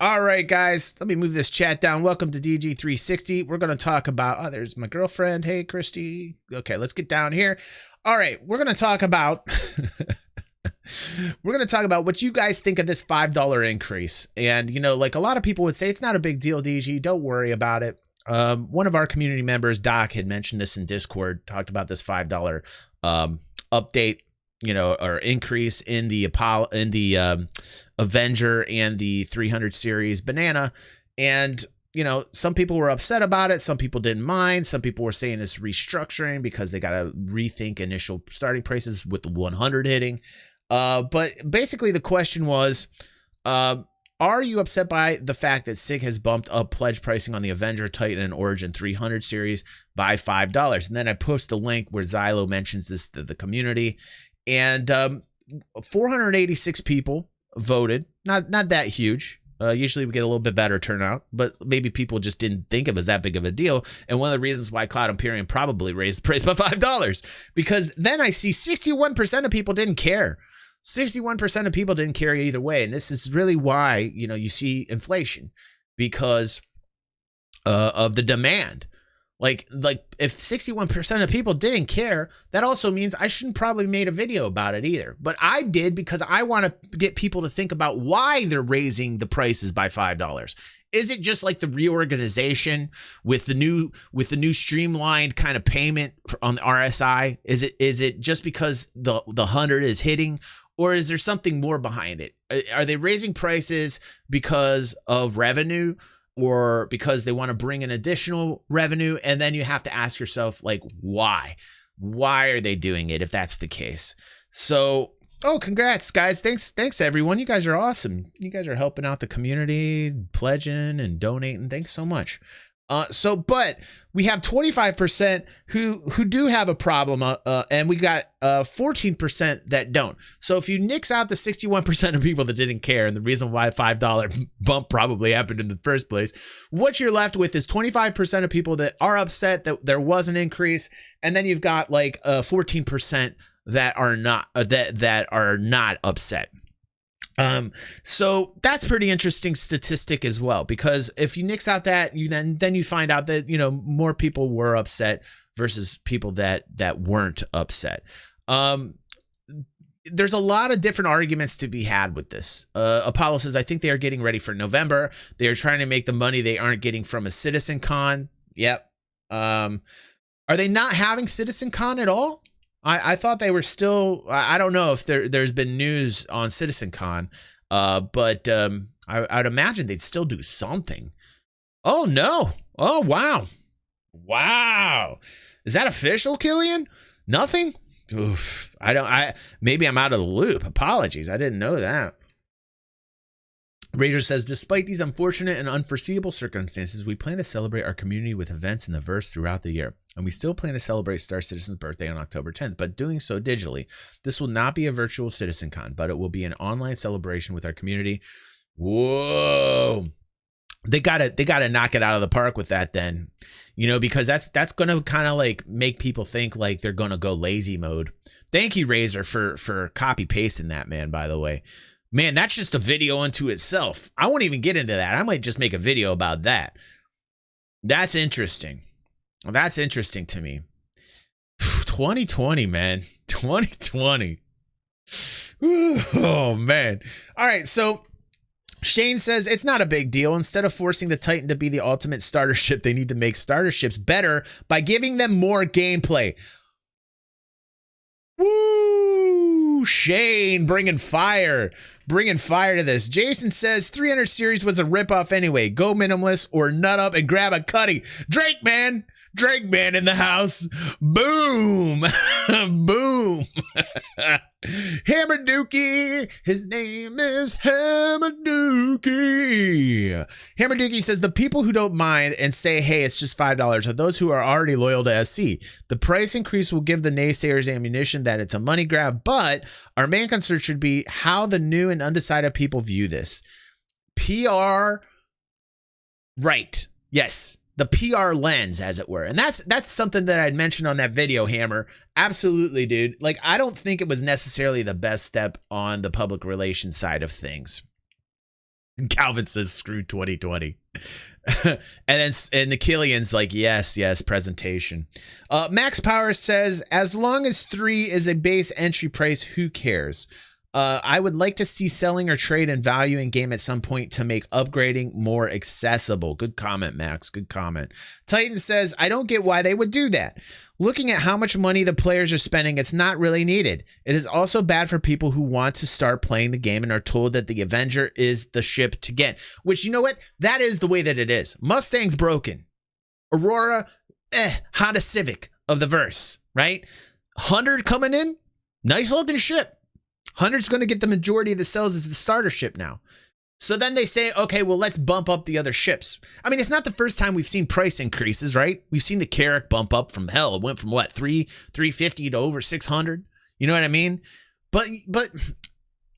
All right, guys, let me move this chat down. Welcome to DG360. We're going to talk about, oh, there's my girlfriend. Hey, Christy. Okay, let's get down here. All right, we're going to talk about, what you guys think of this $5 increase. And, you know, like a lot of people would say, it's not a big deal, DG. Don't worry about it. One of our community members, Doc, had mentioned this in Discord, talked about this $5 update, you know, or increase in the Avenger and the 300 series banana. And, you know, some people were upset about it. Some people didn't mind. Some people were saying it's restructuring because they got to rethink initial starting prices with the 100 hitting. But basically the question was, are you upset by the fact that SIG has bumped up pledge pricing on the Avenger Titan and Origin 300 series by $5? And then I post the link where Xylo mentions this to the community. And 486 people voted. Not that huge. Usually we get a little bit better turnout, but maybe people just didn't think it was that big of a deal. And one of the reasons why Cloud Imperium probably raised the price by $5, because then I see 61% of people didn't care. 61% of people didn't care either way. And this is really why, you know, you see inflation, because of the demand. Like if 61% of people didn't care, that also means I shouldn't probably made a video about it either. But I did because I want to get people to think about why they're raising the prices by $5. Is it just like the reorganization with the new streamlined kind of payment on the RSI? Is it just because the 100 is hitting, or is there something more behind it? Are they raising prices because of revenue, or because they want to bring in additional revenue? And then you have to ask yourself, like, why are they doing it if that's the case? So, oh, congrats, guys. Thanks everyone. You guys are awesome. You guys are helping out the community, pledging and donating. Thanks so much. But we have 25% who do have a problem, and we got 14% that don't. So if you nix out the 61% of people that didn't care, and the reason why a $5 bump probably happened in the first place, what you're left with is 25% of people that are upset that there was an increase, and then you've got like 14% that are not that are not upset. So that's pretty interesting statistic as well, because if you nix out that, you then you find out that, you know, more people were upset versus people that weren't upset. There's a lot of different arguments to be had with this. Apollo says, I think they are getting ready for November. They are trying to make the money they aren't getting from a Citizencon. Yep. Are they not having Citizencon at all? I thought they were still, I don't know if there's been news on Citizencon, but I'd imagine they'd still do something. Oh, no. Oh, wow. Wow. Is that official, Killian? Nothing? Oof. Maybe I'm out of the loop. Apologies. I didn't know that. Rager says, despite these unfortunate and unforeseeable circumstances, we plan to celebrate our community with events in the verse throughout the year. And we still plan to celebrate Star Citizen's birthday on October 10th, but doing so digitally. This will not be a virtual Citizencon, but it will be an online celebration with our community. Whoa. They gotta knock it out of the park with that then, you know, because that's going to kind of like make people think like they're going to go lazy mode. Thank you, Razor, for copy pasting that, man, by the way. Man, that's just a video unto itself. I won't even get into that. I might just make a video about that. That's interesting. That's interesting to me. 2020, man. 2020. Oh, man. All right, so Shane says, it's not a big deal. Instead of forcing the Titan to be the ultimate starter ship, they need to make starter ships better by giving them more gameplay. Woo! Shane bringing fire to this. Jason says 300 series was a ripoff anyway. Go minimalist or nut up and grab a cutty. Drake man in the house. Boom. Boom. Hammer Dookie. His name is Hammer Dookie. Hammer Dookie says the people who don't mind and say, hey, it's just $5 are those who are already loyal to SC. The price increase will give the naysayers ammunition that it's a money grab, but our main concern should be how the new and undecided people view this. PR, right. Yes. The PR lens, as it were. And that's something that I'd mentioned on that video, Hammer. Absolutely, dude. Like, I don't think it was necessarily the best step on the public relations side of things. Calvin says, screw 2020. and the Killian's like, yes, presentation. Max Power says, as long as 3 is a base entry price, who cares? I would like to see selling or trade in value in game at some point to make upgrading more accessible. Good comment, Max. Good comment. Titan says, I don't get why they would do that. Looking at how much money the players are spending, it's not really needed. It is also bad for people who want to start playing the game and are told that the Avenger is the ship to get. Which, you know what? That is the way that it is. Mustang's broken. Aurora, Honda Civic of the verse, right? 100 coming in, nice looking ship. 100's going to get the majority of the sales as the starter ship now. So then they say, okay, well, let's bump up the other ships. I mean, it's not the first time we've seen price increases, right? We've seen the Carrack bump up from hell. It went from what, 350 to over 600. You know what I mean? But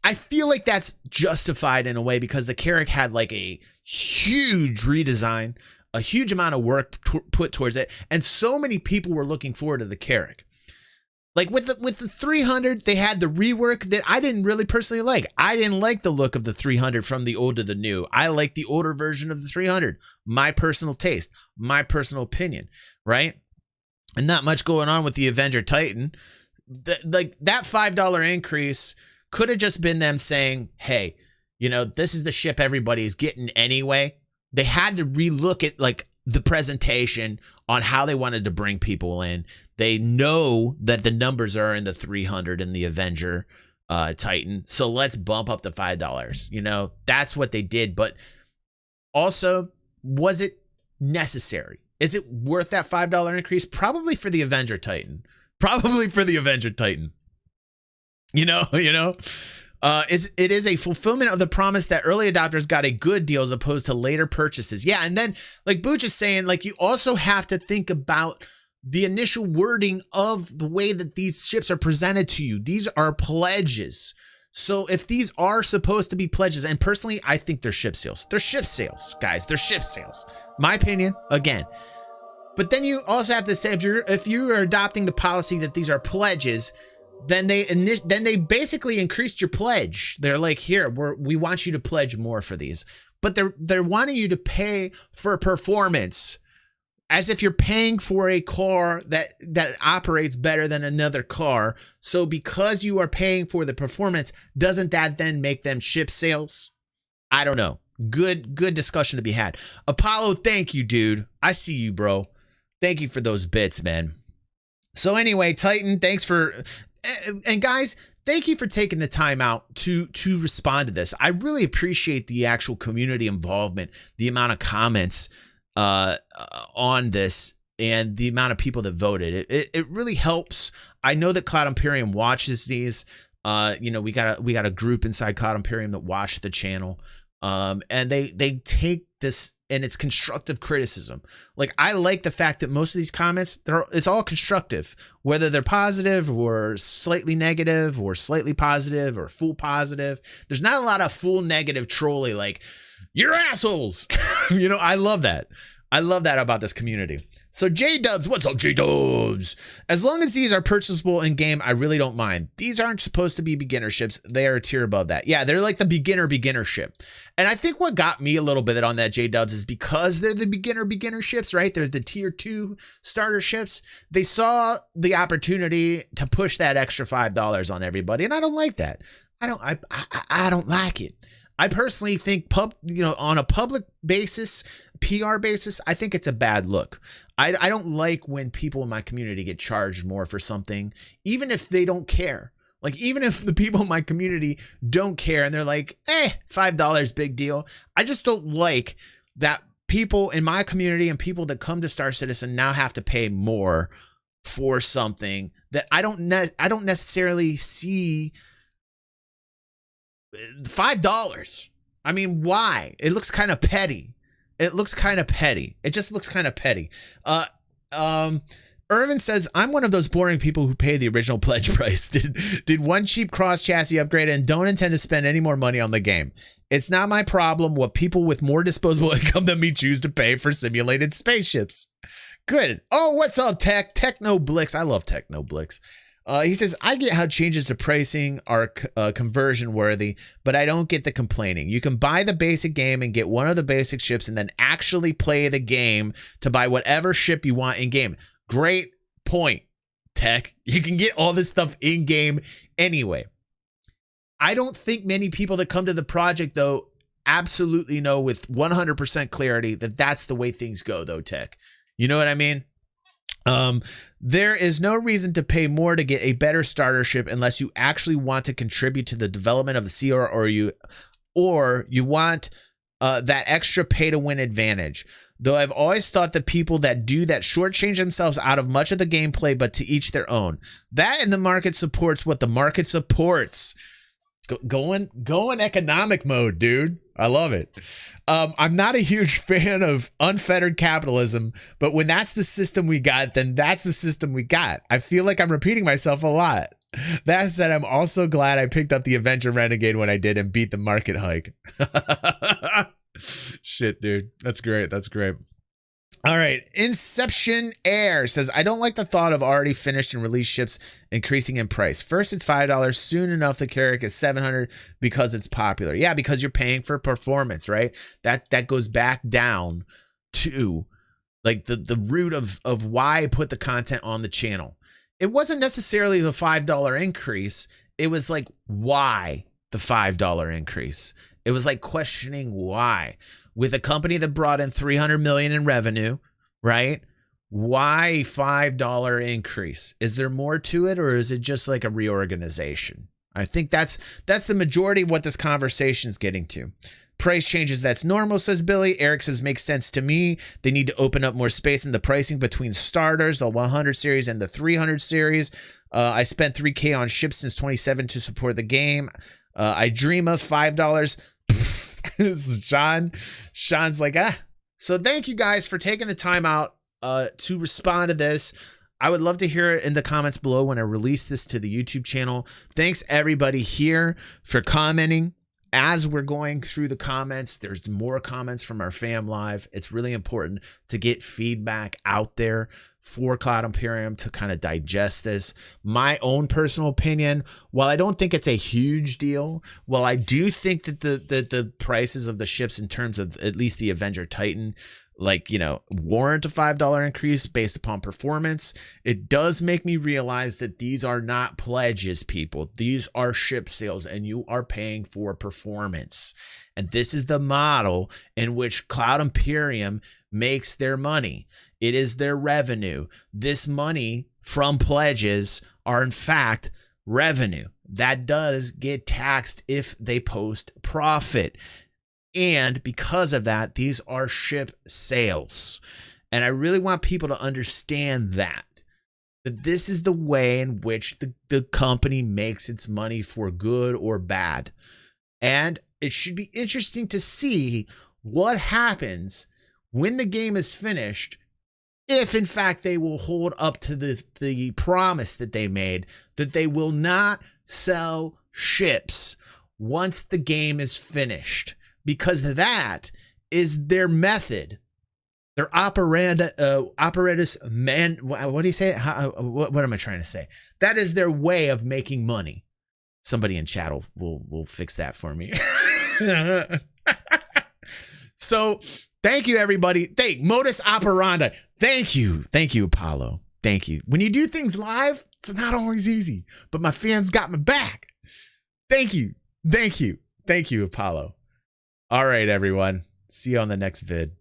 I feel like that's justified in a way because the Carrack had like a huge redesign, a huge amount of work put towards it. And so many people were looking forward to the Carrack. Like with the 300, they had the rework that I didn't really personally like. I didn't like the look of the 300 from the old to the new. I like the older version of the 300. My personal taste, my personal opinion, right? And not much going on with the Avenger Titan. Like that $5 increase could have just been them saying, hey, you know, this is the ship everybody's getting anyway. They had to relook at like the presentation on how they wanted to bring people in. They know that the numbers are in the 300 in the Avenger Titan. So let's bump up to $5. You know, that's what they did. But also, was it necessary? Is it worth that $5 increase? Probably for the Avenger Titan. Probably for the Avenger Titan. You know. It is a fulfillment of the promise that early adopters got a good deal as opposed to later purchases. Yeah, and then like Booch is saying, like you also have to think about the initial wording of the way that these ships are presented to you. These are pledges. So if these are supposed to be pledges, and personally, I think they're ship sales. They're ship sales, guys. They're ship sales. My opinion, again. But then you also have to say if you are adopting the policy that these are pledges, then they basically increased your pledge. They're like, here, we want you to pledge more for these. But they're wanting you to pay for performance, as if you're paying for a car that operates better than another car. So because you are paying for the performance, doesn't that then make them ship sales? I don't know. Good discussion to be had. Apollo, thank you, dude. I see you, bro. Thank you for those bits, man. So anyway, Titan, thanks for... And guys, thank you for taking the time out to respond to this. I really appreciate the actual community involvement, the amount of comments on this, and the amount of people that voted. It really helps. I know that Cloud Imperium watches these. We got a group inside Cloud Imperium that watch the channel, and they take this. And it's constructive criticism. Like, I like the fact that most of these comments, it's all constructive, whether they're positive or slightly negative or slightly positive or full positive. There's not a lot of full negative trolling like, you're assholes. I love that. I love that about this community. So J-Dubs, what's up, J-Dubs? As long as these are purchasable in game, I really don't mind. These aren't supposed to be beginner ships. They are a tier above that. Yeah, they're like the beginner ship. And I think what got me a little bit on that J-Dubs is because they're the beginner ships, right? They're the tier 2 starter ships. They saw the opportunity to push that extra $5 on everybody. And I don't like that. I don't like it. I personally think on a public basis, PR basis, I think it's a bad look. I don't like when people in my community get charged more for something, even if they don't care. Like, even if the people in my community don't care and they're like, $5, big deal. I just don't like that people in my community and people that come to Star Citizen now have to pay more for something that I don't necessarily see. $5. I mean, why? It looks kind of petty. It just looks kind of petty. Irvin says, I'm one of those boring people who pay the original pledge price. Did one cheap cross chassis upgrade and don't intend to spend any more money on the game. It's not my problem what people with more disposable income than me choose to pay for simulated spaceships. Good. Oh, what's up, Techno Blix? I love Techno Blix. He says, I get how changes to pricing are conversion worthy, but I don't get the complaining. You can buy the basic game and get one of the basic ships and then actually play the game to buy whatever ship you want in game. Great point, Tech. You can get all this stuff in game anyway. I don't think many people that come to the project, though, absolutely know with 100% clarity that that's the way things go, though, Tech. You know what I mean? There is no reason to pay more to get a better starter ship unless you actually want to contribute to the development of the CR or you want that extra pay to win advantage. Though I've always thought that people that do that shortchange themselves out of much of the gameplay, but to each their own. That in the market supports what the market supports. Going economic mode, dude. I love it. I'm not a huge fan of unfettered capitalism, but when that's the system we got, then that's the system we got. I feel like I'm repeating myself a lot. That said, I'm also glad I picked up the Avenger Renegade when I did and beat the market hike. Shit, dude. That's great. That's great. All right. Inception Air says, I don't like the thought of already finished and released ships increasing in price. First, it's $5. Soon enough, the Carrack is $700 because it's popular. Yeah, because you're paying for performance, right? That goes back down to like the root of why I put the content on the channel. It wasn't necessarily the $5 increase. It was like, why the $5 increase? It was like questioning why. With a company that brought in $300 million in revenue, right? Why $5 increase? Is there more to it, or is it just like a reorganization? I think that's the majority of what this conversation is getting to. Price changes, that's normal, says Billy. Eric says, makes sense to me. They need to open up more space in the pricing between starters, the 100 series and the 300 series. I spent $3K on ships since 27 to support the game. I dream of $5. This is Sean. Sean's like, So thank you guys for taking the time out to respond to this. I would love to hear it in the comments below when I release this to the YouTube channel. Thanks everybody here for commenting. As we're going through the comments, there's more comments from our fam live. It's really important to get feedback out there for Cloud Imperium to kind of digest this. My own personal opinion, while I don't think it's a huge deal, while I do think that the prices of the ships in terms of at least the Avenger Titan, like, you know, warrant a $5 increase based upon performance, it does make me realize that these are not pledges, people. These are ship sales, and you are paying for performance. And this is the model in which Cloud Imperium makes their money. It is their revenue. This money from pledges are, in fact, revenue. That does get taxed if they post profit. And because of that, these are ship sales. And I really want people to understand that this is the way in which the company makes its money, for good or bad. And it should be interesting to see what happens when the game is finished, if in fact they will hold up to the promise that they made, that they will not sell ships once the game is finished. Because that is their method, their apparatus, man. What do you say? What am I trying to say? That is their way of making money. Somebody in chat will fix that for me. So thank you, everybody. Modus operandi. Thank you, Apollo. Thank you. When you do things live, it's not always easy, but my fans got my back. Thank you, Apollo. All right, everyone. See you on the next vid.